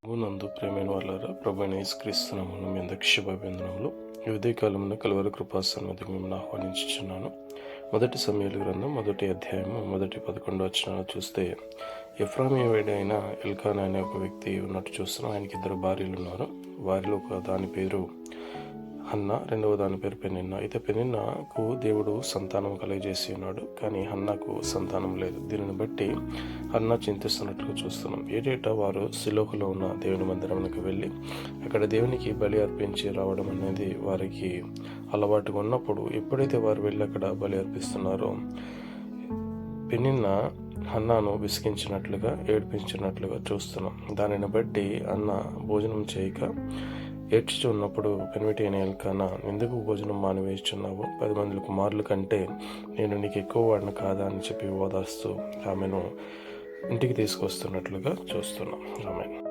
నందు ప్రేమైన వాళ్ళారా, ప్రభువైన యేసుక్రీస్తు నామమున మీ అందరికీ శుభాభివందనములు. ఈ ఉదయకాలమున కలువరి కృపాసన్నిధికి మిమ్మల్ని ఆహ్వానించుచున్నాను. మొదటి సమూయేలు గ్రంథం 1వ అధ్యాయము 11 వచనాలు చూస్తే, ఎఫ్రాయిమీయుడైన ఎల్కానా అనే ఒక వ్యక్తి ఉన్నట్టు చూస్తున్నాం. ఆయనకి 2 భార్యలు ఉన్నారు. వారిలో ఒక దాని పేరు హన్న, రెండవ దాని పేరు పెనిన్నా. అయితే పెనిన్నాకు దేవుడు సంతానం కలుగజేసి ఉన్నాడు, కానీ హన్నాకు సంతానం లేదు. దీనిని బట్టి హన్నా చింతిస్తున్నట్లుగా చూస్తున్నాం. ఏటేటా వారు సిలోహులో ఉన్న దేవుని మందిరానికి వెళ్ళి అక్కడ దేవునికి బలి అర్పించి రావడం అనేది వారికి అలవాటుగా ఉన్నప్పుడు, ఎప్పుడైతే వారు వెళ్ళి అక్కడ బలి అర్పిస్తున్నారో, పెనిన్నా హన్నాను విసిగించినట్లుగా, ఏడ్పించినట్లుగా చూస్తున్నాం. దానిని బట్టి అన్న భోజనం చేయక ఏడ్చుచు ఉన్నప్పుడు పెనిమిటి అయిన ఎల్కానా, ఎందుకు భోజనం మానివేస్తున్నావు? 10 మంది కుమారుల కంటే నేను నీకు ఎక్కువ వాడిని కాదా అని చెప్పి ఓదార్స్తూ ఆమెను ఇంటికి తీసుకొస్తున్నట్లుగా చూస్తున్నాం. ఆమెను